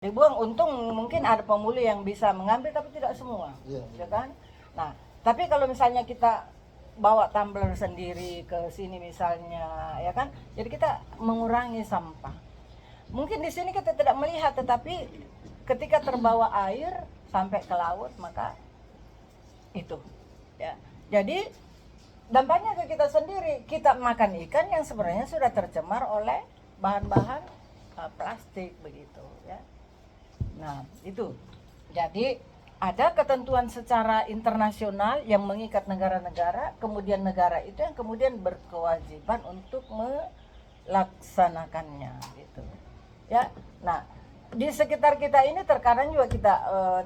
dibuang. Untung mungkin ada pemulung yang bisa mengambil, tapi tidak semua, ya kan? Nah, tapi kalau misalnya kita bawa tumbler sendiri ke sini misalnya, ya kan? Jadi kita mengurangi sampah. Mungkin di sini kita tidak melihat, tetapi ketika terbawa air sampai ke laut, maka itu, ya. Jadi dampaknya ke kita sendiri, kita makan ikan yang sebenarnya sudah tercemar oleh bahan-bahan plastik begitu, ya. Nah, itu. Jadi ada ketentuan secara internasional yang mengikat negara-negara, kemudian negara itu yang kemudian berkewajiban untuk melaksanakannya gitu. Ya. Nah, di sekitar kita ini terkadang juga kita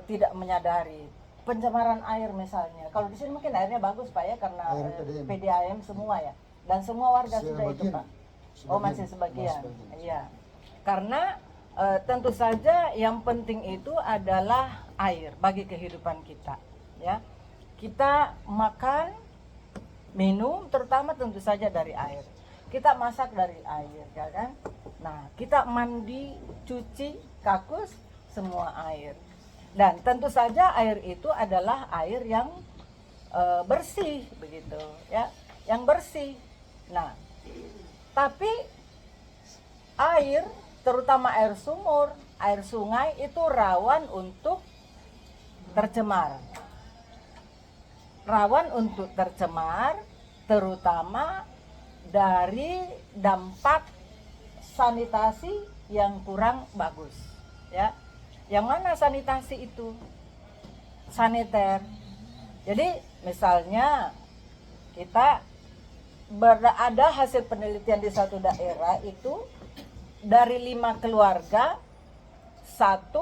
tidak menyadari pencemaran air misalnya. Kalau di sini mungkin airnya bagus Pak ya, karena PDAM semua ya. Dan semua warga sudah itu Pak. Oh masih sebagian. Iya. Karena tentu saja yang penting itu adalah air bagi kehidupan kita, ya. Kita makan, minum, terutama tentu saja dari air. Kita masak dari air, ya kan? Nah, kita mandi, cuci, kakus, semua air. Dan tentu saja air itu adalah air yang bersih, begitu, ya, yang bersih. Nah, tapi air, terutama air sumur, air sungai itu rawan untuk tercemar. Rawan untuk tercemar terutama dari dampak sanitasi yang kurang bagus, ya. Yang mana sanitasi itu? Saniter. Jadi misalnya kita ada hasil penelitian di satu daerah itu dari 5 keluarga, 1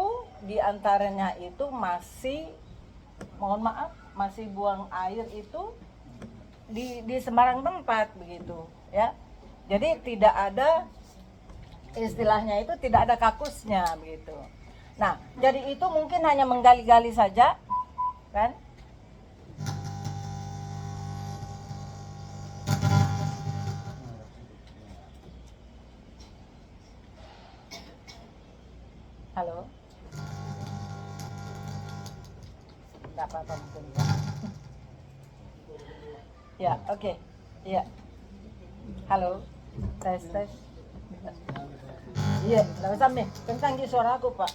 diantaranya itu masih, mohon maaf, masih buang air itu di sembarang tempat begitu, ya. Jadi tidak ada, istilahnya itu tidak ada kakusnya begitu. Nah, jadi itu mungkin hanya menggali-gali saja, kan? Halo? Tidak apa-apa mungkin. Ya, oke. Ya. Halo. Tes. Iya, lalu sampai tentang suara aku, Pak.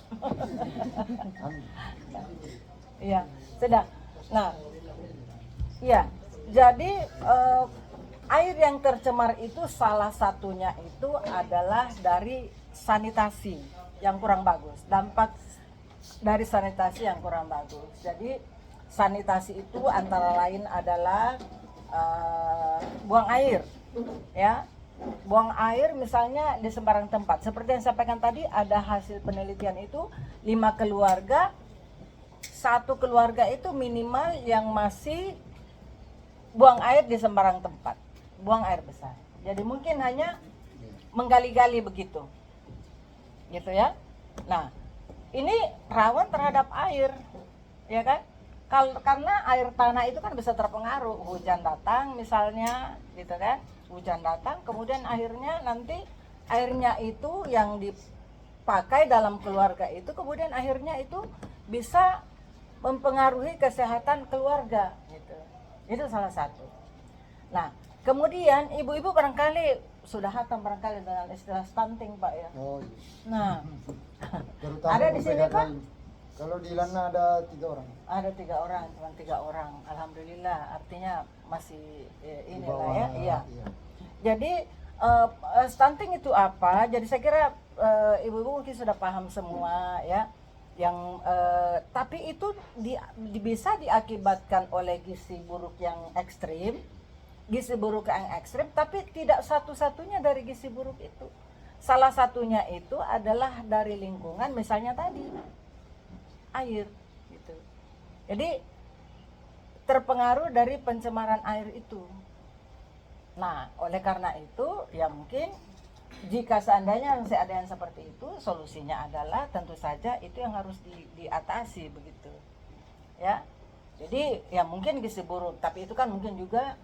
Iya, sedang. Nah, iya. Jadi air yang tercemar itu salah satunya itu adalah dari sanitasi yang kurang bagus, dampak dari sanitasi yang kurang bagus. Jadi sanitasi itu antara lain adalah buang air, ya, buang air misalnya di sembarang tempat. Seperti yang saya sampaikan tadi, ada hasil penelitian itu 5 keluarga, 1 keluarga itu minimal yang masih buang air di sembarang tempat, buang air besar. Jadi mungkin hanya menggali-gali begitu, gitu ya. Nah, ini rawan terhadap air, ya kan? Karena air tanah itu kan bisa terpengaruh, hujan datang misalnya, gitu kan? Hujan datang, kemudian akhirnya nanti airnya itu yang dipakai dalam keluarga itu, kemudian akhirnya itu bisa mempengaruhi kesehatan keluarga, gitu. Itu salah satu. Nah, kemudian ibu-ibu barangkali sudah hatam barangkali dengan istilah stunting Pak ya. Oh iya. Nah, Terutama ada di sini Pak? Kalau di Lana ada 3 orang. Ada 3 orang, cuma 3 orang. Alhamdulillah, artinya masih inilah ya. Iya. Jadi stunting itu apa? Jadi saya kira ibu-ibu mungkin sudah paham semua ya. Yang tapi itu bisa diakibatkan oleh gizi buruk yang ekstrim. Gizi buruk yang ekstrim, tapi tidak satu-satunya dari gizi buruk itu. Salah satunya itu adalah dari lingkungan, misalnya tadi air gitu. Jadi terpengaruh dari pencemaran air itu. Nah, oleh karena itu ya mungkin jika seandainya masih ada yang seperti itu, solusinya adalah tentu saja itu yang harus diatasi begitu. Ya. Jadi ya mungkin gizi buruk, tapi itu kan mungkin juga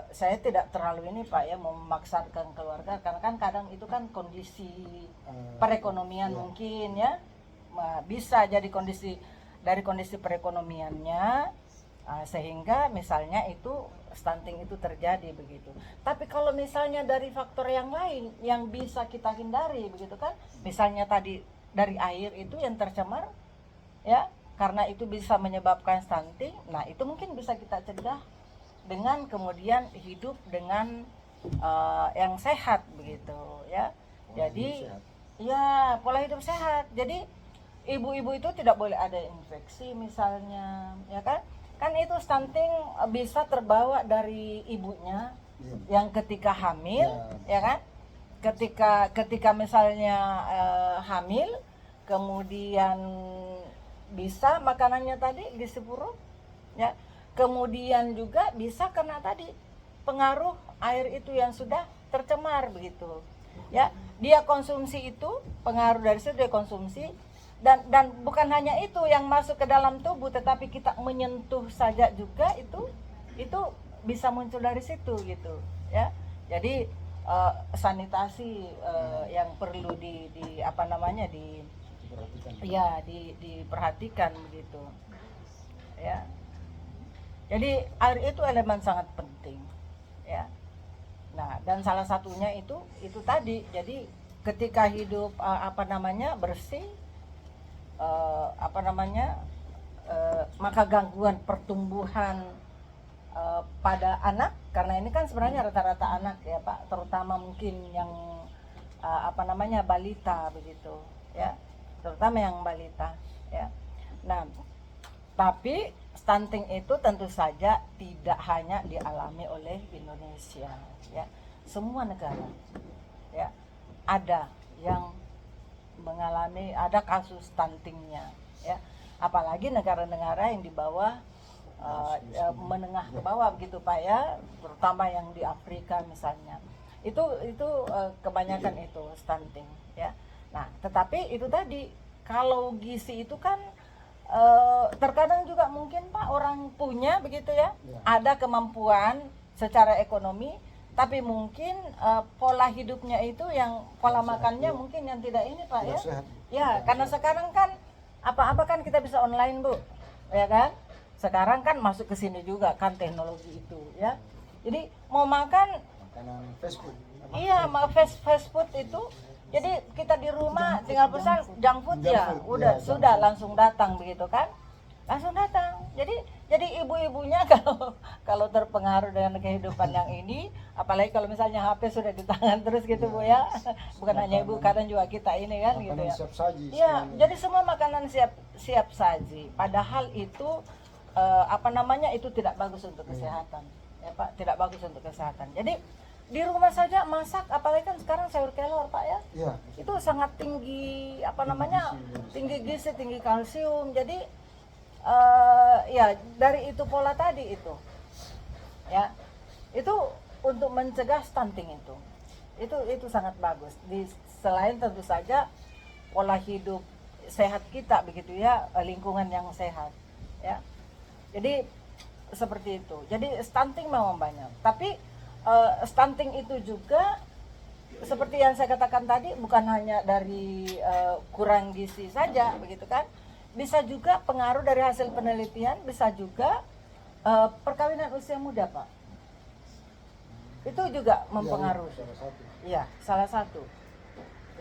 saya tidak terlalu ini Pak ya memaksakan keluarga, karena kan kadang itu kan kondisi perekonomian mungkin ya. Bisa jadi dari kondisi perekonomiannya, sehingga misalnya itu stunting itu terjadi begitu. Tapi kalau misalnya dari faktor yang lain yang bisa kita hindari begitu kan, misalnya tadi dari air itu yang tercemar ya, karena itu bisa menyebabkan stunting. Nah itu mungkin bisa kita cegah dengan kemudian hidup dengan yang sehat begitu ya. Jadi ya pola hidup sehat. Jadi ibu-ibu itu tidak boleh ada infeksi misalnya, ya kan? Kan itu stunting bisa terbawa dari ibunya yang ketika hamil, ya kan? Ketika misalnya hamil, kemudian bisa makanannya tadi gizi buruk, ya. Kemudian juga bisa karena tadi pengaruh air itu yang sudah tercemar begitu, ya. Dia konsumsi itu, pengaruh dari situ dia konsumsi. Dan bukan hanya itu yang masuk ke dalam tubuh, tetapi kita menyentuh saja juga itu bisa muncul dari situ gitu ya. Jadi sanitasi yang perlu di apa namanya diperhatikan begitu ya. Jadi air itu elemen sangat penting ya. Nah dan salah satunya itu tadi, jadi ketika hidup bersih, maka gangguan pertumbuhan pada anak, karena ini kan sebenarnya rata-rata anak ya Pak, terutama mungkin yang balita begitu ya, terutama yang balita ya. Nah tapi stunting itu tentu saja tidak hanya dialami oleh Indonesia ya, semua negara ya ada yang mengalami, ada kasus stuntingnya ya, apalagi negara-negara yang di bawah menengah ke bawah begitu Pak ya, terutama yang di Afrika misalnya, itu kebanyakan itu stunting ya. Nah tetapi itu tadi, kalau gizi itu kan terkadang juga mungkin Pak orang punya begitu ya, ada kemampuan secara ekonomi, tapi mungkin pola hidupnya itu yang pola makannya mungkin yang tidak ini Pak ya. Ya, karena sekarang kan apa-apa kan kita bisa online Bu, ya kan? Sekarang kan masuk ke sini juga kan teknologi itu ya. Jadi mau makan makanan fast food. Iya, fast food itu. Jadi kita di rumah tinggal pesan junk food ya, udah sudah langsung datang begitu kan? Langsung datang. Jadi ibu-ibunya kalau terpengaruh dengan kehidupan yang ini, apalagi kalau misalnya HP sudah di tangan terus gitu Bu ya. Bukan hanya ibu, kadang juga kita ini kan gitu ya. Siap saji. Iya, jadi semua makanan siap saji. Padahal itu itu tidak bagus untuk kesehatan. Ya Pak, tidak bagus untuk kesehatan. Jadi di rumah saja masak, apalagi kan sekarang sayur kelor Pak ya. Iya. Itu sangat tinggi tinggi gizi, tinggi kalsium. Jadi ya dari itu pola tadi itu ya, itu untuk mencegah stunting itu sangat bagus. Selain tentu saja pola hidup sehat kita begitu ya, lingkungan yang sehat ya. Jadi seperti itu. Jadi stunting memang banyak, tapi stunting itu juga seperti yang saya katakan tadi, bukan hanya dari kurang gizi saja begitu kan. Bisa juga pengaruh dari hasil penelitian, bisa juga perkawinan usia muda Pak. Itu juga mempengaruhi. Iya, salah satu.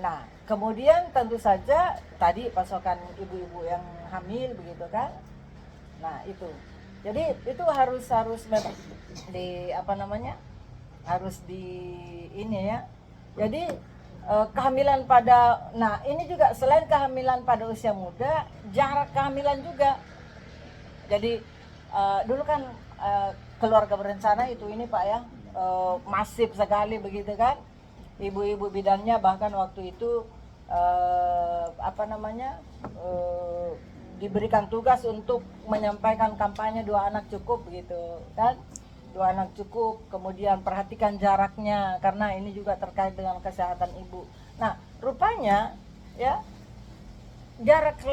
Nah, kemudian tentu saja tadi pasokan ibu-ibu yang hamil begitu kan. Nah, itu. Jadi itu harus harus di ini ya. Jadi kehamilan ini juga selain kehamilan pada usia muda, jarak kehamilan juga. Jadi dulu kan keluarga berencana itu ini Pak ya, masif sekali begitu kan. Ibu-ibu bidannya bahkan waktu itu diberikan tugas untuk menyampaikan kampanye 2 anak cukup begitu kan. 2 anak cukup, kemudian perhatikan jaraknya karena ini juga terkait dengan kesehatan ibu. Nah, rupanya ya jarak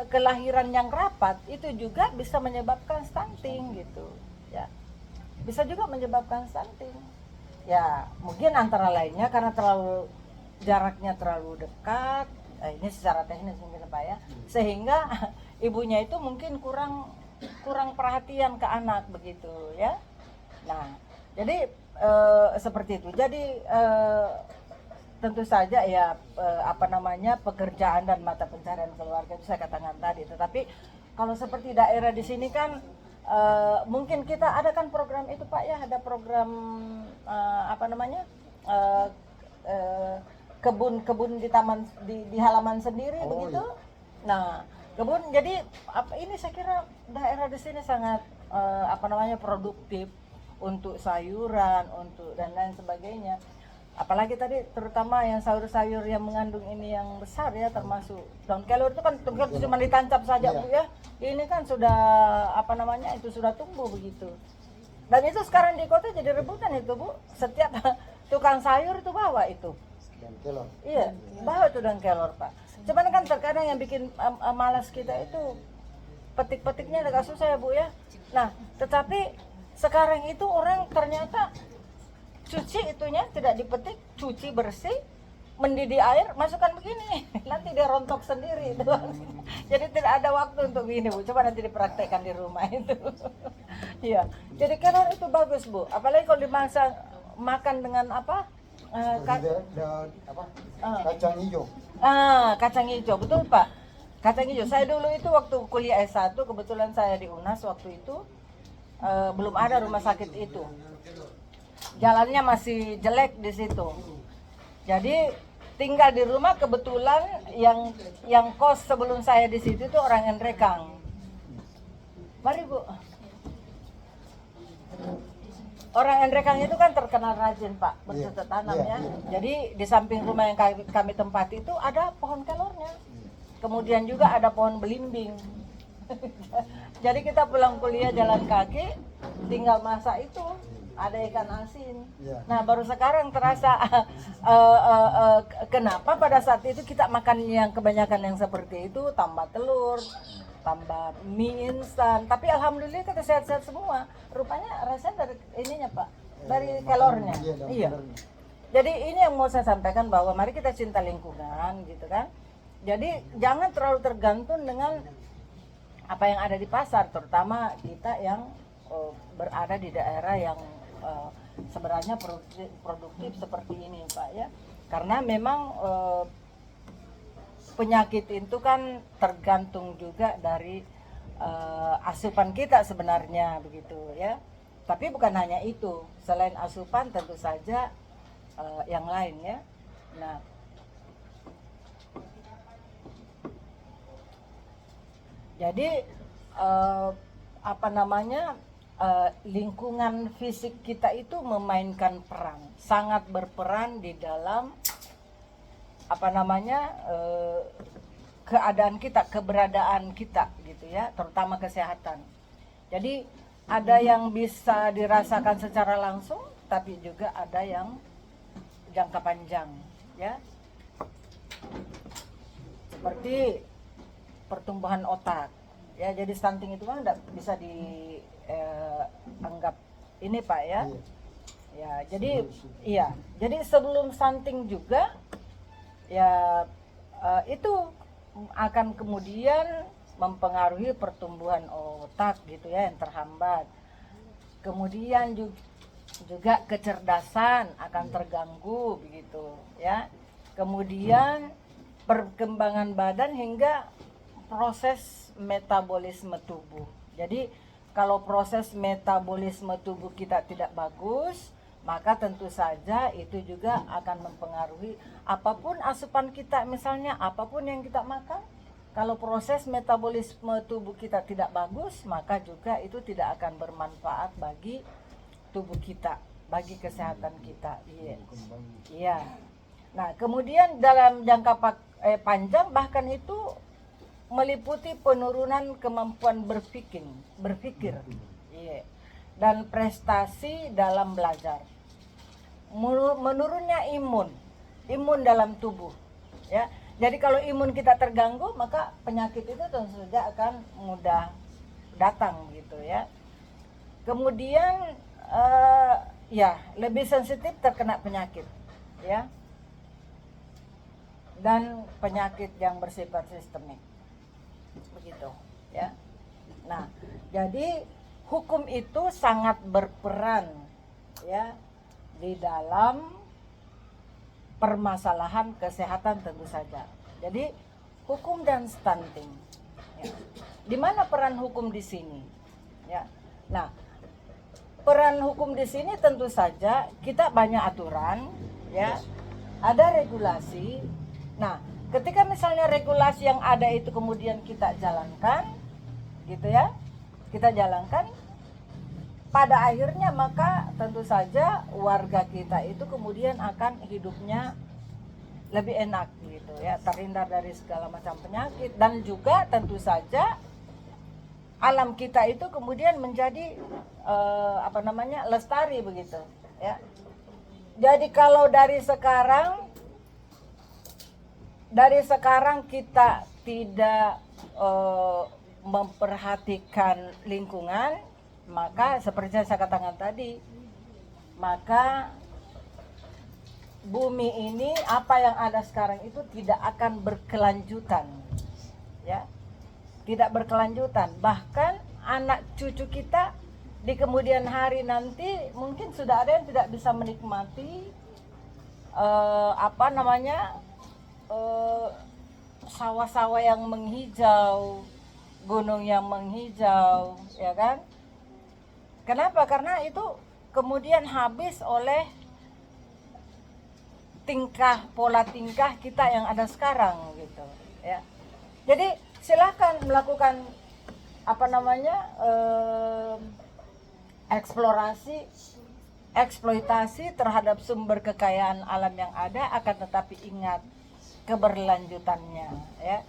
kelahiran yang rapat itu juga bisa menyebabkan stunting gitu ya. bisa juga menyebabkan stunting. Ya, mungkin antara lainnya karena jaraknya terlalu dekat. Ini secara teknis mungkin Pak ya. Sehingga ibunya itu mungkin kurang perhatian ke anak begitu ya. Nah, jadi seperti itu. Jadi tentu saja ya pekerjaan dan mata pencaharian keluarga itu saya katakan tadi. Tetapi kalau seperti daerah di sini kan mungkin kita ada kan program itu Pak ya, ada program kebun di taman di halaman sendiri begitu. Iya. Nah, kebun jadi ini saya kira daerah di sini sangat produktif untuk sayuran, untuk dan lain sebagainya. Apalagi tadi terutama yang sayur-sayur yang mengandung ini yang besar ya, termasuk daun kelor itu kan cuma ditancap saja Bu ya. Ini kan sudah itu sudah tumbuh begitu. Dan itu sekarang di kota jadi rebutan itu Bu. Setiap tukang sayur itu bawa itu. Dan kelor. Iya, bawa itu daun kelor Pak. Cuman kan terkadang yang bikin malas kita itu petik-petiknya agak susah ya Bu ya. Nah, tetapi sekarang itu orang ternyata cuci itunya tidak dipetik, cuci bersih, mendidih air, masukkan begini, nanti dia rontok sendiri itu. Jadi tidak ada waktu untuk ini Bu, coba nanti dipraktekkan di rumah itu. Iya, jadi kelor itu bagus Bu, apalagi kalau dimasak makan dengan Kacang hijau. Kacang hijau, betul Pak. Kacang hijau, saya dulu itu waktu kuliah S1, kebetulan saya di UNAS waktu itu, belum ada rumah sakit itu. Jalannya masih jelek di situ. Jadi tinggal di rumah, kebetulan yang kos sebelum saya di situ itu orang Endrekang. Mari Bu. Orang Endrekang itu kan terkenal rajin Pak bercocok tanam ya. Jadi di samping rumah yang kami tempati itu ada pohon kelornya. Kemudian juga ada pohon belimbing. Jadi kita pulang kuliah jalan kaki, tinggal masak itu. Ada ikan asin. Nah baru sekarang terasa kenapa pada saat itu kita makan yang kebanyakan yang seperti itu, tambah telur, tambah mie instan. Tapi alhamdulillah kita sehat-sehat semua. Rupanya rasanya dari ininya Pak, dari kelornya. Iya. Jadi ini yang mau saya sampaikan, bahwa mari kita cinta lingkungan gitu kan. Jadi jangan terlalu tergantung dengan apa yang ada di pasar, terutama kita yang berada di daerah yang sebenarnya produktif seperti ini Pak ya. Karena memang penyakit itu kan tergantung juga dari asupan kita sebenarnya begitu ya. Tapi bukan hanya itu, selain asupan tentu saja yang lain ya. Nah, jadi lingkungan fisik kita itu memainkan peran, sangat berperan di dalam keadaan kita, keberadaan kita gitu ya, terutama kesehatan. Jadi ada yang bisa dirasakan secara langsung, tapi juga ada yang jangka panjang ya. Seperti pertumbuhan otak ya, jadi stunting itu kan tidak bisa dianggap ini Pak ya. Ya, jadi iya, jadi sebelum stunting juga ya itu akan kemudian mempengaruhi pertumbuhan otak gitu ya, yang terhambat. Kemudian juga kecerdasan akan terganggu begitu ya. Kemudian perkembangan badan hingga proses metabolisme tubuh. Jadi kalau proses metabolisme tubuh kita tidak bagus, maka tentu saja itu juga akan mempengaruhi apapun asupan kita, misalnya apapun yang kita makan. Kalau proses metabolisme tubuh kita tidak bagus, maka juga itu tidak akan bermanfaat bagi tubuh kita, bagi kesehatan kita. Iya. Nah, kemudian dalam jangka panjang bahkan itu meliputi penurunan kemampuan berpikir, dan prestasi dalam belajar. Menurunnya imun dalam tubuh, ya. Jadi kalau imun kita terganggu, maka penyakit itu tentu saja akan mudah datang gitu ya. Kemudian Ya, lebih sensitif terkena penyakit, ya, dan penyakit yang bersifat sistemik, begitu, ya. Nah, jadi hukum itu sangat berperan, ya, di dalam permasalahan kesehatan tentu saja. Jadi hukum dan stunting, ya. Di mana peran hukum di sini, ya? Nah, peran hukum di sini tentu saja kita banyak aturan, ya, ada regulasi. Nah, ketika misalnya regulasi yang ada itu kemudian kita jalankan, gitu ya, kita jalankan, pada akhirnya maka tentu saja warga kita itu kemudian akan hidupnya lebih enak, gitu ya, terhindar dari segala macam penyakit, dan juga tentu saja alam kita itu kemudian menjadi lestari, begitu ya. Jadi kalau dari sekarang kita tidak memperhatikan lingkungan, maka seperti yang saya katakan tadi, maka bumi ini apa yang ada sekarang itu tidak akan berkelanjutan, ya, tidak berkelanjutan. Bahkan anak cucu kita di kemudian hari nanti mungkin sudah ada yang tidak bisa menikmati sawah-sawah yang menghijau, gunung yang menghijau, ya kan? Kenapa? Karena itu kemudian habis oleh pola tingkah kita yang ada sekarang, gitu ya. Jadi silakan melakukan eksploitasi terhadap sumber kekayaan alam yang ada, akan tetapi ingat keberlanjutannya, ya.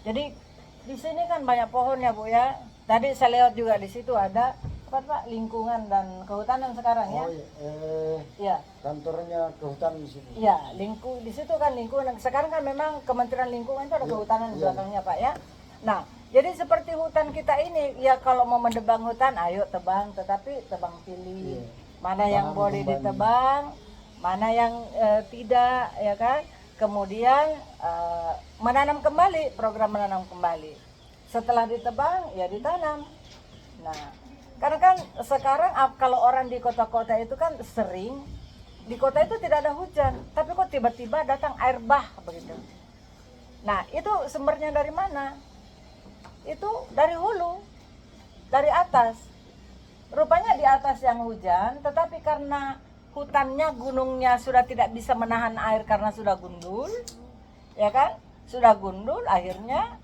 Jadi di sini kan banyak pohon ya, Bu, ya. Tadi saya lewat juga, di situ ada Pak, lingkungan dan kehutanan sekarang, ya. Ya. Kantornya kehutanan di sini. Ya, di situ kan lingkungan. Sekarang kan memang Kementerian Lingkungan itu ada kehutanan di belakangnya, Pak, ya. Nah, jadi seperti hutan kita ini, ya, kalau mau mendebang hutan, ayo tebang, tetapi tebang pilih. Mana yang boleh ditebang, mana yang tidak, ya kan. Kemudian menanam kembali, program menanam kembali. Setelah ditebang, ya ditanam. Nah, karena kan sekarang kalau orang di kota-kota itu kan sering, di kota itu tidak ada hujan, tapi kok tiba-tiba datang air bah, begitu. Nah, itu sumbernya dari mana? Itu dari hulu, dari atas. Rupanya di atas yang hujan, tetapi karena hutannya, gunungnya sudah tidak bisa menahan air karena sudah gundul, ya kan? Sudah gundul, akhirnya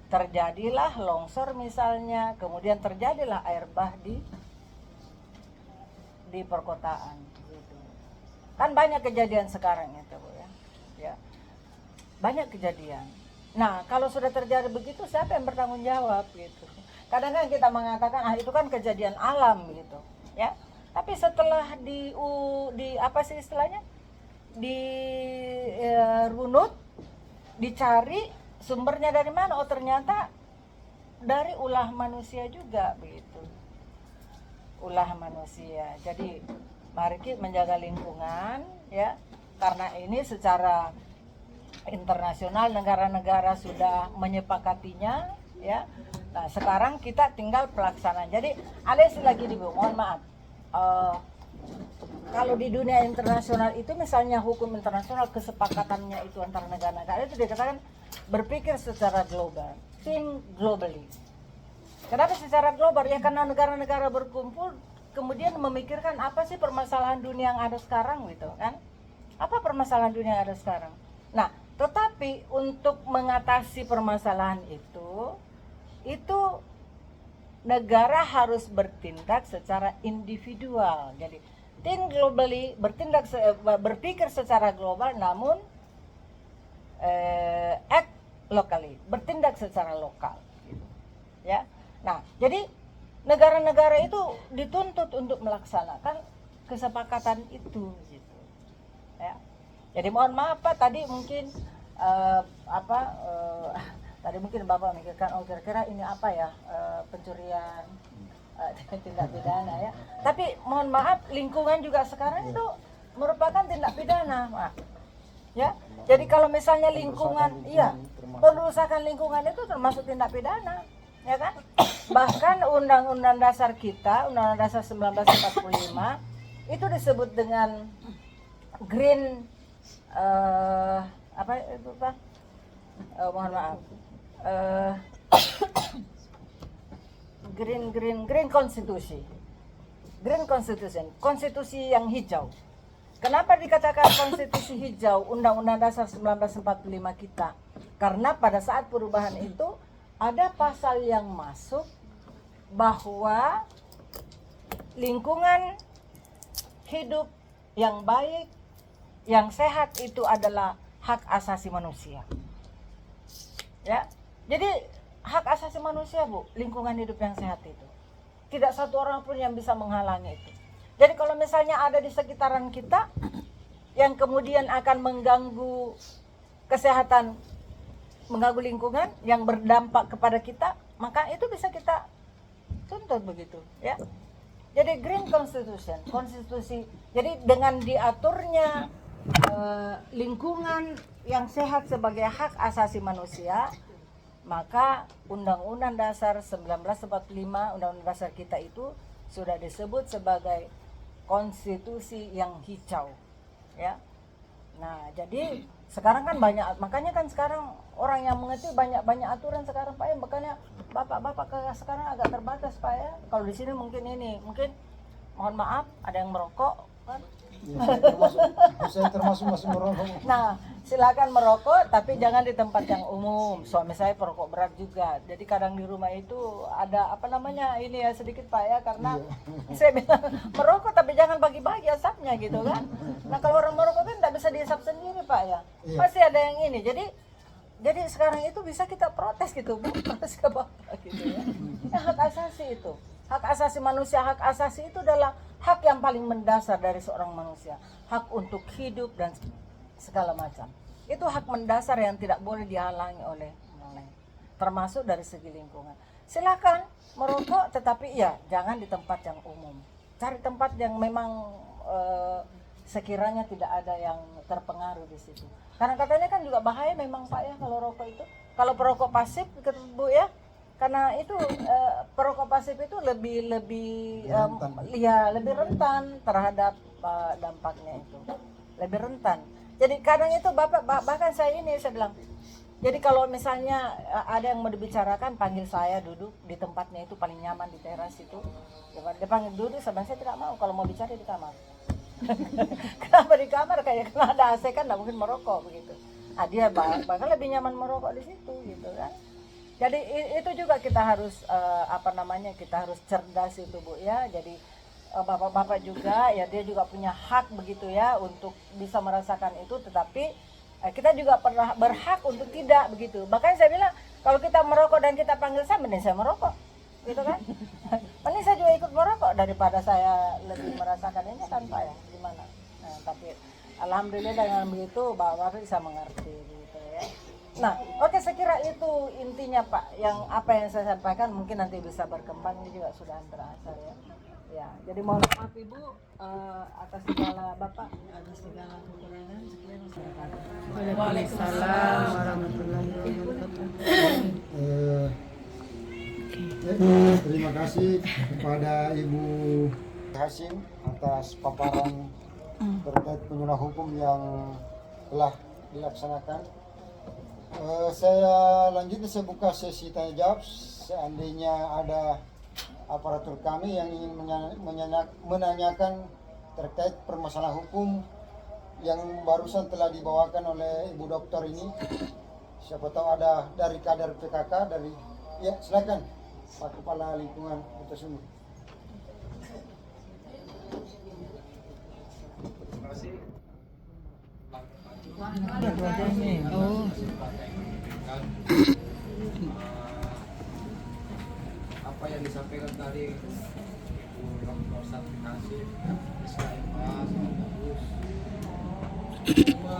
terjadilah longsor misalnya, kemudian terjadilah air bah di perkotaan, gitu. Kan banyak kejadian sekarang itu, Bu, ya. Ya. Banyak kejadian. Nah, kalau sudah terjadi begitu, siapa yang bertanggung jawab, gitu. Kadang-kadang kita mengatakan itu kan kejadian alam, gitu, ya. Tapi setelah runut, dicari sumbernya dari mana? Oh, ternyata dari ulah manusia juga, begitu. Ulah manusia. Jadi mari kita menjaga lingkungan, ya. Karena ini secara internasional negara-negara sudah menyepakatinya, ya. Nah, sekarang kita tinggal pelaksanaan. Jadi ada istilah gini, Bu, mohon maaf. Kalau di dunia internasional itu misalnya hukum internasional, kesepakatannya itu antara negara-negara itu dikatakan berpikir secara global, think globally. Kenapa secara global? Ya karena negara-negara berkumpul kemudian memikirkan apa sih permasalahan dunia yang ada sekarang, gitu kan? Apa permasalahan dunia yang ada sekarang? Nah, tetapi untuk mengatasi permasalahan itu negara harus bertindak secara individual. Jadi think globally, berpikir secara global, namun act locally, bertindak secara lokal, gitu. Ya. Nah, jadi negara-negara itu dituntut untuk melaksanakan kesepakatan itu, gitu. Ya. Jadi mohon maaf, Pak, tadi mungkin tadi mungkin Bapak mikirkan, oh kira-kira ini apa ya, pencurian tindak pidana ya. Tapi mohon maaf, lingkungan juga sekarang itu merupakan tindak pidana, Pak. Ya. Jadi kalau misalnya lingkungan, iya, perusakan lingkungan itu termasuk tindak pidana, ya kan? Bahkan Undang-Undang Dasar kita, Undang-Undang Dasar 1945 itu disebut dengan green apa itu Pak? Mohon maaf. Green konstitusi. Green Constitution, konstitusi yang hijau. Kenapa dikatakan konstitusi hijau Undang-Undang Dasar 1945 kita? Karena pada saat perubahan itu ada pasal yang masuk bahwa lingkungan hidup yang baik, yang sehat itu adalah hak asasi manusia. Ya. Jadi hak asasi manusia, Bu, lingkungan hidup yang sehat itu. Tidak satu orang pun yang bisa menghalangi itu. Jadi kalau misalnya ada di sekitaran kita yang kemudian akan mengganggu kesehatan, mengganggu lingkungan yang berdampak kepada kita, maka itu bisa kita tuntut begitu, ya. Jadi Green Constitution, konstitusi. Jadi dengan diaturnya lingkungan yang sehat sebagai hak asasi manusia, maka Undang-Undang Dasar 1945, Undang-Undang Dasar kita itu sudah disebut sebagai konstitusi yang hijau, ya. Nah, jadi sekarang kan banyak, makanya kan sekarang orang yang mengerti banyak aturan sekarang Pak ya, makanya bapak-bapak sekarang agak terbatas Pak ya. Kalau di sini mungkin mohon maaf, ada yang merokok kan. Ya, saya termasuk masih merokok. Nah, silakan merokok tapi jangan di tempat yang umum. Suami saya perokok berat juga. Jadi kadang di rumah itu ada ini ya sedikit Pak ya, karena saya bilang merokok tapi jangan bagi-bagi asapnya gitu kan. Nah, kalau orang merokok kan tidak bisa dihisap sendiri Pak ya. Pasti ada yang ini. Jadi sekarang itu bisa kita protes gitu, Bu. Protes ke Bapak gitu ya. Hak asasi itu. Hak asasi manusia, hak asasi itu adalah hak yang paling mendasar dari seorang manusia. Hak untuk hidup dan segala macam. Itu hak mendasar yang tidak boleh dihalangi oleh orang lain. Termasuk dari segi lingkungan. Silakan merokok, tetapi ya jangan di tempat yang umum. Cari tempat yang memang sekiranya tidak ada yang terpengaruh di situ. Karena katanya kan juga bahaya memang Pak ya kalau rokok itu. Kalau perokok pasif, Bu ya, karena itu perokok pasif itu lebih rentan terhadap dampaknya itu, lebih rentan. Jadi kadang itu bahkan saya bilang, jadi kalau misalnya ada yang mau dibicarakan, panggil saya duduk di tempatnya itu paling nyaman di teras itu. Dia panggil duduk, sebenarnya saya tidak mau, kalau mau bicara di kamar. Kenapa di kamar? Kayak karena ada AC kan tidak mungkin merokok begitu. Dia bahkan lebih nyaman merokok di situ gitu kan. Jadi itu juga kita harus kita harus cerdas itu Bu ya. Jadi bapak-bapak juga ya, dia juga punya hak begitu ya untuk bisa merasakan itu, tetapi kita juga pernah berhak untuk tidak begitu. Makanya saya bilang kalau kita merokok dan kita panggil saya, mending saya merokok gitu kan. Mending saya juga ikut merokok daripada saya lebih merasakan ini kan Pak ya, gimana. Nah, tapi alhamdulillah dengan begitu bapak bisa mengerti gitu ya. Nah, oke, saya kira itu intinya Pak, yang apa yang saya sampaikan mungkin nanti bisa berkembang, ini juga sudah terasa ya. Ya, jadi mohon maaf Ibu atas segala Bapak, atas segala kekurangan. Sekian, Waalaikumsalam warahmatullahi wabarakatuh. Terima kasih kepada Ibu Hasim atas paparan terkait penyuluh hukum yang telah dilaksanakan. Saya lanjutnya, saya buka sesi tanya jawab. Seandainya ada aparatur kami yang ingin menanyakan terkait permasalahan hukum yang barusan telah dibawakan oleh Ibu Dokter ini, siapa tahu ada dari kader PKK, ya silakan Pak Kepala Lingkungan Kota Sumur. Terima kasih. Apa yang disampaikan tadi Dr. Satriasi, SKMA, bagus. Cuma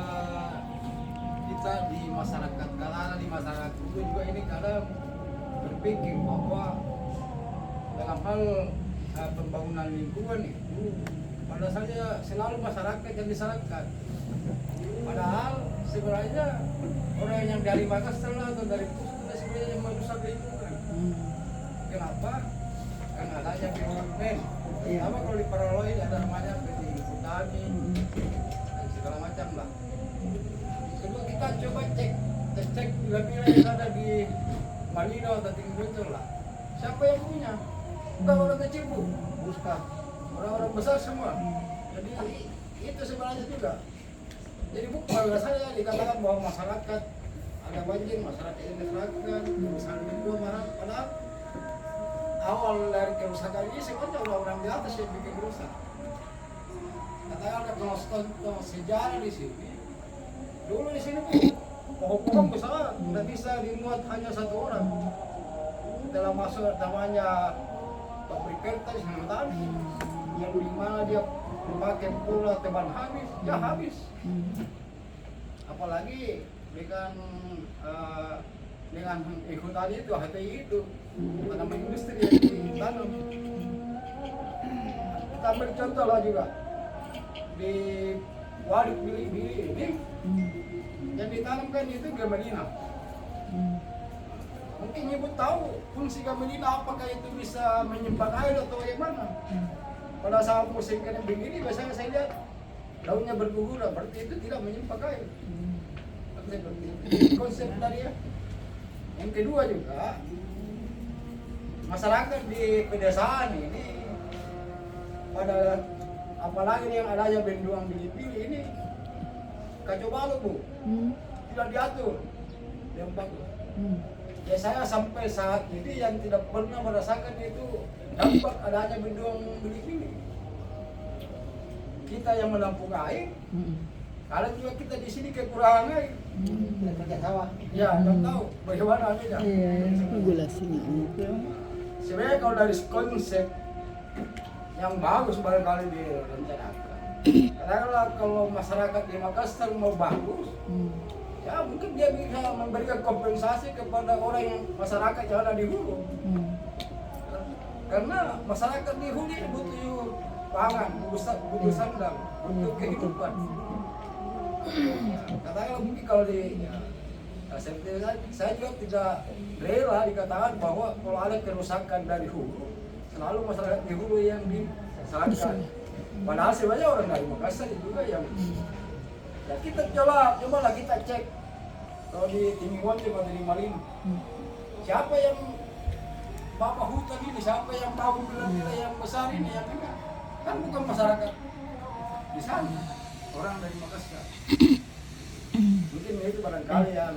kita di masyarakat, karena di masyarakat juga ini kadang berpikir bahwa dalam hal pembangunan lingkungan itu pada saja selalu masyarakat yang disalahkan. Padahal sebenarnya orang yang dari Makassar atau dari Pusat sebenarnya yang merusak lingkungan. Kenapa? Karena adanya BUMN. Pertama kalau di Paraloi ada namanya PT Hutani dan segala macam lah. Kedua kita coba cek bila-bila yang ada di Malino atau Tinggi Bocor lah. Siapa yang punya? Bukan orang kecil bu, bukan orang-orang besar semua. Jadi itu sebenarnya juga. Jadi bukan saya dikatakan bahwa masyarakat ada banjir, masyarakat ini diserahkan, misalnya kedua marah. Padahal awal dari kerusakan ini sebenarnya orang-orang di atas yang bikin rusak. Katakan kalau contoh sejarah di sini, dulu di sini pohon-pohon besar, tidak bisa dimuat hanya satu orang. Dalam masuk namanya pabrik kertas yang tadi, yang dimana dia pakai pula teman habis, ya habis. Apalagi dengan ikut tadi itu HTI itu tanaman industri yang ditanam. Kita ambil contoh lah juga di waduk Bili-Bili ini yang ditanamkan itu gamelina. Mungkin ibu tahu fungsi gamelina apakah itu bisa menyimpan air atau bagaimana. Pada saat musim kena begini biasanya saya lihat daunnya berguguran, berarti itu tidak menyimpan air. Ini konsep tadi ya. Yang kedua juga masyarakat di pedesaan ini pada apalagi yang adanya bendungan Bili-Bili ini kacau balau bu, tidak diatur yang bagus. Ya saya sampai saat ini yang tidak pernah merasakan itu dampak adanya bendungan Bili-Bili. Kita yang menampung air, kalau juga kita di sini kekurangan air. Tidak tahu. Ya, tidak tahu bagaimana aja. Regulasinya. Sebenarnya kalau dari konsep yang bagus barangkali direncanakan. Karena kalau masyarakat di Makassar mau bagus, ya mungkin dia bisa memberikan kompensasi kepada orang yang masyarakat yang ada di hulu. Karena masyarakat di hulu ini butuh pangan, butuh sandang, butuh kehidupan. Katakanlah mungkin kalau di saya juga tidak rela dikatakan bahwa kalau ada kerusakan dari hulu, selalu masyarakat di hulu yang disalahkan. Padahal sebenarnya orang dari Makassar juga yang ya kita cobalah kita cek kalau di Tinggi Bocor atau di Malino, siapa yang bapak hutan ini, siapa yang tahu bila-bila yang besar ini, yang enggak kan bukan masyarakat di sana, orang dari Makassar. Mungkin itu barangkali ya,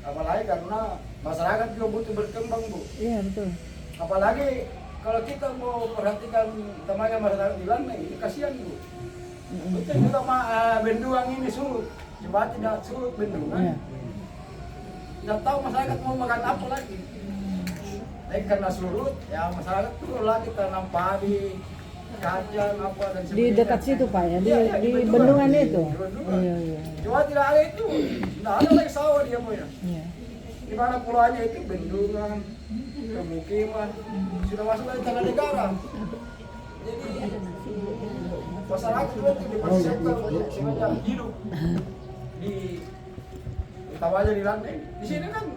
apalagi karena masyarakat juga butuh berkembang bu. Iya betul. Apalagi kalau kita mau perhatikan temannya masyarakat di Lana ini kasihan bu. Betul juga bendungan ini surut, coba tidak surut bendungan. Tidak tahu masyarakat mau makan apa lagi. Tapi karena surut, ya masyarakat turun lagi tanam padi, kacang apa dan sebagainya. Di dekat situ Pak ya, di bendungan. bendungan itu. Di bendungan. Iya. Cuma tidak ada itu, tidak ada lagi sawah dia punya. Iya. Di mana pulauannya itu bendungan, pemukiman, sudah masuk lagi tanah negara. Jadi masyarakat itu dipersiapkan sebanyak hidup di utamanya di Lande. Di sini kan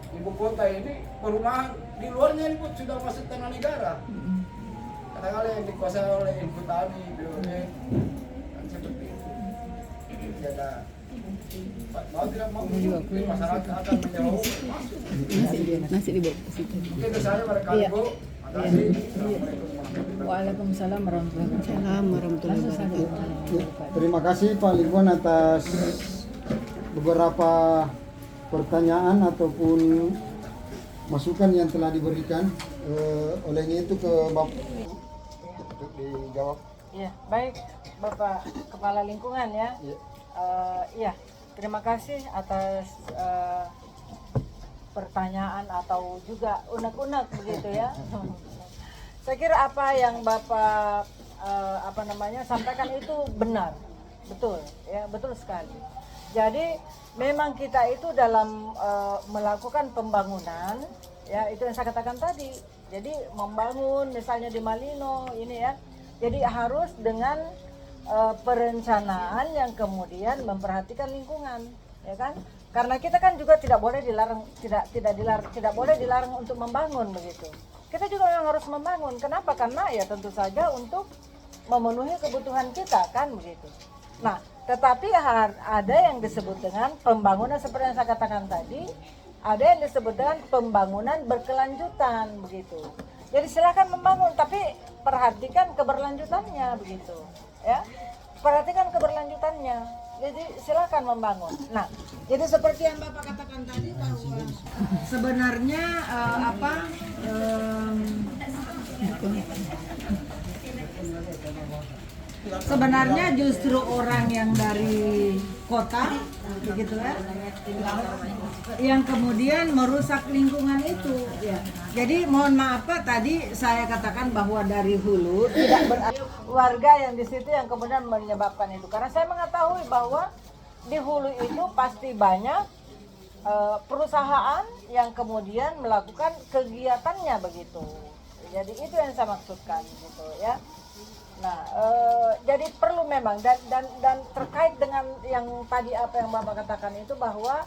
ibu kota ini perumahan di luarnya ini pun sudah masuk tanah negara. Katakanlah yang dikuasai oleh Hutani, BUMN, kan seperti itu. Jaga mau tidak mau masyarakat akan menjauh masuk. Nasi dibawa ke situ. Mungkin itu saja barangkali Iya. Bu. Makasih. Assalamualaikum warahmatullahi Waalaikumsalam warahmatullahi wabarakatuh. Terima kasih Pak Lingkuan atas beberapa pertanyaan ataupun masukan yang telah diberikan. Olehnya itu ke Bapak untuk dijawab. Ya, baik Bapak Kepala Lingkungan ya. Ya. Ya, terima kasih atas pertanyaan atau juga unek-unek begitu ya. Saya kira apa yang Bapak sampaikan itu benar, betul ya, betul sekali. Jadi memang kita itu dalam melakukan pembangunan ya, itu yang saya katakan tadi, Jadi membangun misalnya di Malino ini ya, jadi harus dengan perencanaan yang kemudian memperhatikan lingkungan, ya kan? Karena kita kan juga tidak boleh dilarang, tidak boleh dilarang untuk membangun begitu. Kita juga yang harus membangun. Kenapa? Karena ya tentu saja untuk memenuhi kebutuhan kita kan begitu. Nah, tetapi ada yang disebut dengan pembangunan seperti yang saya katakan tadi, ada yang disebut dengan pembangunan berkelanjutan begitu. Jadi silakan membangun, tapi perhatikan keberlanjutannya begitu, ya. Perhatikan keberlanjutannya. Jadi silakan membangun. Nah, jadi seperti yang Bapak katakan tadi bahwa sebenarnya sebenarnya justru orang yang dari kota begitu ya, yang kemudian merusak lingkungan itu ya. Jadi mohon maaf Pak, tadi saya katakan bahwa dari hulu tidak berarti warga yang di situ yang kemudian menyebabkan itu, karena saya mengetahui bahwa di hulu itu pasti banyak perusahaan yang kemudian melakukan kegiatannya begitu. Jadi itu yang saya maksudkan gitu ya. Nah, jadi perlu memang dan terkait dengan yang tadi apa yang Bapak katakan itu bahwa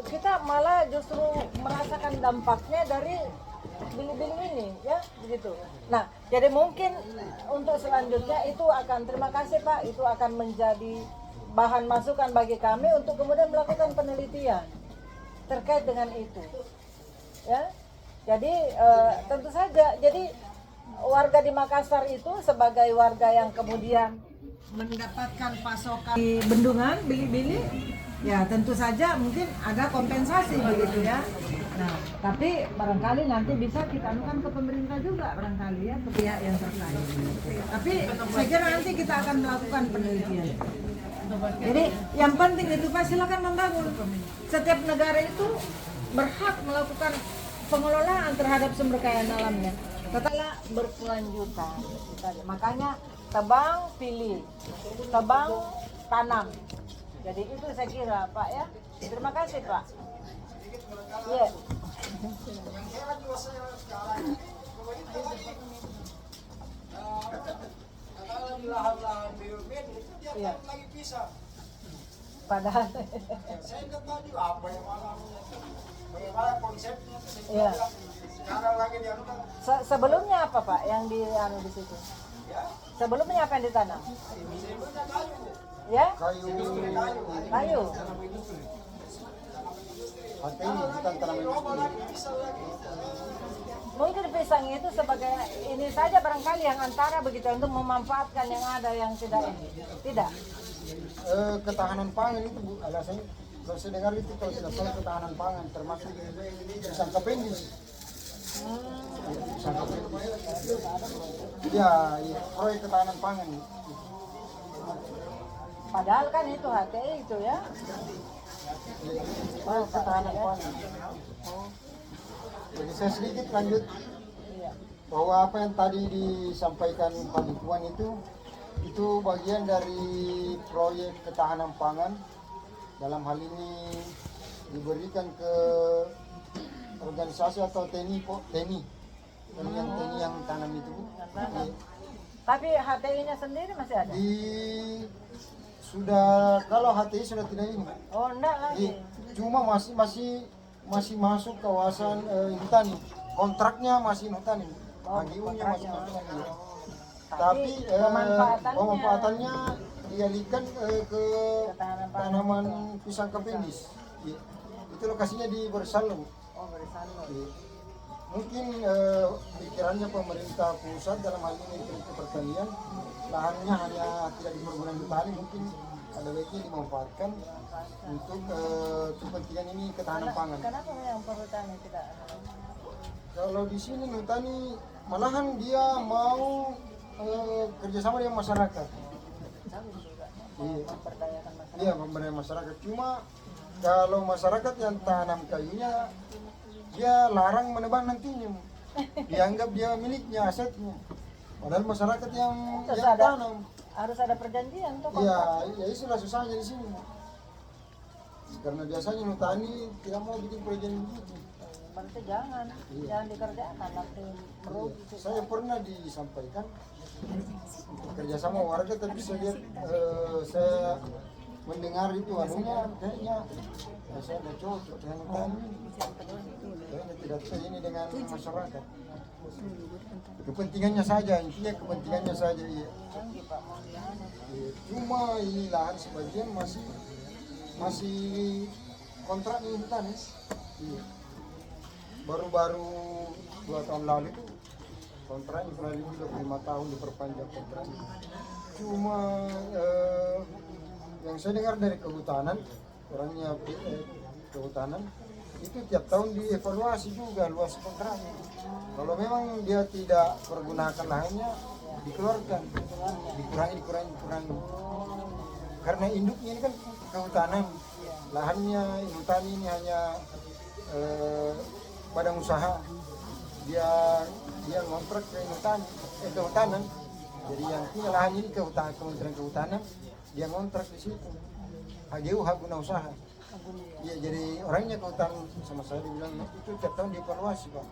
kita malah justru merasakan dampaknya dari bili-bili ini ya begitu. Nah, jadi mungkin untuk selanjutnya itu akan, terima kasih Pak, itu akan menjadi bahan masukan bagi kami untuk kemudian melakukan penelitian terkait dengan itu. Ya. Jadi tentu saja jadi warga di Makassar itu sebagai warga yang kemudian mendapatkan pasokan di bendungan bili-bili, ya tentu saja mungkin ada kompensasi begitu ya. Nah, tapi barangkali nanti bisa kita anukan ke pemerintah juga barangkali ya, ke pihak yang terkait. Tapi saya kira nanti kita akan melakukan penelitian. Jadi yang penting itu Pak, silakan membangun. Setiap negara itu berhak melakukan pengelolaan terhadap sumber kekayaan alamnya. Tetaplah berkelanjutan. Makanya tebang pilih, tebang tanam. Jadi itu saya kira Pak ya. Terima kasih Pak. Iya. Kalau di lahan-lahan BUMN itu dia Iya. lagi pisah. Padahal Saya nggak tahu apa yang bagaimana konsepnya. Iya. Sekarang lagi dianukan. Sebelumnya apa Pak yang di di situ? Ya, Sebelumnya apa yang ditanam? sebelumnya kayu. Ya? Kayu. Kayu. Hati ini bukan tanaman industri. Mungkin pisang itu sebagai ini saja barangkali yang antara begitu untuk memanfaatkan yang ada yang tidak ini. Tidak. Ketahanan pangan itu Bu, alasannya kalau saya dengar itu kalau tidak salah ketahanan pangan termasuk pisang kapendis. Pisang kapendis. Ya, proyek ketahanan pangan. Padahal kan itu HTI itu ya. Proyek ketahanan pangan. Jadi saya sedikit lanjut Iya. bahwa apa yang tadi disampaikan Pak Lingkungan itu bagian dari proyek ketahanan pangan. Dalam hal ini diberikan ke organisasi atau TNI yang tanam itu. Tapi HTI-nya sendiri masih ada? Sudah kalau HTI sudah tidak ini. Oh, enggak lagi. Cuma masih masuk kawasan hutan. Kontraknya masih hutan. HGU-nya masih hutan. Tapi pemanfaatannya dialihkan ke tanaman pisang kapendis. Itu lokasinya di Bersalem. Oh, Bersano. Mungkin pikirannya pemerintah pusat dalam hal ini Menteri Pertanian, lahannya hanya tidak di perkebunan petani, mungkin ada baiknya dimanfaatkan untuk kepentingan ini ketahanan pangan. Kenapa yang perhutani tidak? Kalau di sini Nutani malahan dia mau kerjasama dengan masyarakat. Bagus juga. Iya. Memperdayakan masyarakat. Iya, pemberdayaan masyarakat. Cuma kalau masyarakat yang tanam kayunya, dia larang menebang nantinya. Dianggap dia miliknya, asetnya. Padahal masyarakat yang tanam. Harus ada perjanjian tuh. Iya, ya itulah susahnya di sini. Karena biasanya Nutani tidak mau bikin perjanjian begitu. berarti jangan dikerjakan nanti merugi kita. Saya pernah disampaikan kerjasama warga, tapi saya lihat saya mendengar itu anunya kayaknya saya ada cocok dengan hutan kayaknya tidak ini dengan masyarakat. Kepentingannya saja, intinya kepentingannya saja. Iya. Canggih Pak, mau dianu. Cuma ini lahan sebagian masih kontrak di hutan. Iya. Baru-baru 2 tahun lalu itu kontraknya kurang lebih 25 tahun diperpanjang kontraknya. Cuma yang saya dengar dari kehutanan, orangnya kehutanan itu tiap tahun dievaluasi juga luas kontraknya. Kalau memang dia tidak pergunakan lahannya, dikeluarkan, dikurangi. Karena induknya ini kan kehutanan, lahannya hutan ini hanya badan usaha, dia ngontrak ke kehutanan. Jadi yang punya lahan ini Kementerian Kehutanan, dia ngontrak di situ. HGU hak guna usaha. Iya, jadi orangnya kehutanan sama saya dibilang itu tiap tahun dievaluasi Pak.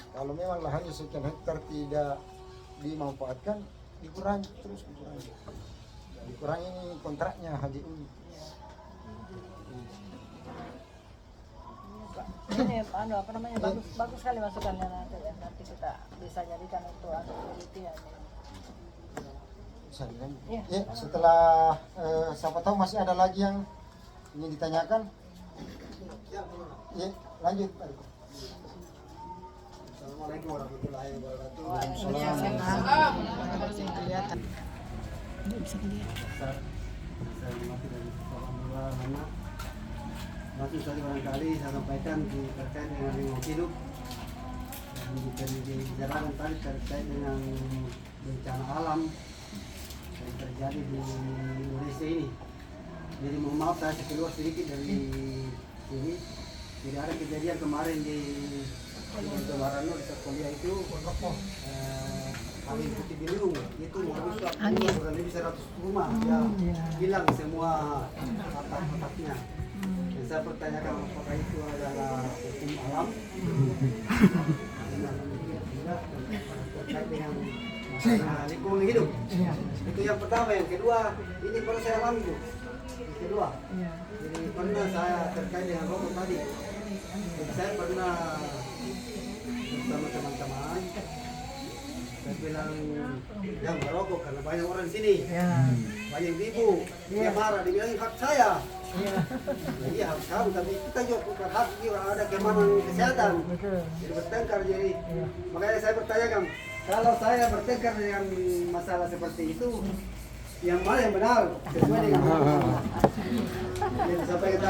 Kalau memang lahannya sekian hektar tidak dimanfaatkan, dikurangi. Dikurangi kontraknya HGU. Ini apa namanya bagus sekali masukannya nanti ya. Nanti kita bisa jadikan untuk penelitian. Ya. Ya, setelah siapa tahu masih ada lagi yang ingin ditanyakan. Ya, lanjut. Assalamualaikum warahmatullahi wabarakatuh. Waalaikumsalam. Kelihatan. Nggak bisa kelihatan. Saya mati dari Alhamdulillah anak. Masih tadi barangkali saya sampaikan terkait dengan lingkungan hidup dan dibicarakan tadi terkait dengan bencana alam yang terjadi di Indonesia ini. Jadi mohon maaf saya keluar sedikit dari sini. Tidak ada kejadian kemarin di Marano di kuliah itu angin putih biru itu merusak kurang lebih 100 rumah ya hilang semua atap-atapnya. Dan saya pertanyakan apakah itu adalah hukum alam terkait dengan lingkungan hidup. Itu yang pertama. Yang kedua, ini pernah saya alami Bu. Yang kedua, jadi pernah saya terkait dengan rokok tadi. Jadi saya pernah bersama teman-teman, saya bilang jangan merokok karena banyak orang di sini, banyak ibu, dia marah, dia bilang hak saya. Iya hak kamu, tapi kita juga bukan hak juga ada keamanan kesehatan. Jadi bertengkar jadi, makanya saya bertanyakan, kalau saya bertengkar dengan masalah seperti itu, yang mana yang benar sesuai dengan. Jadi sampai kita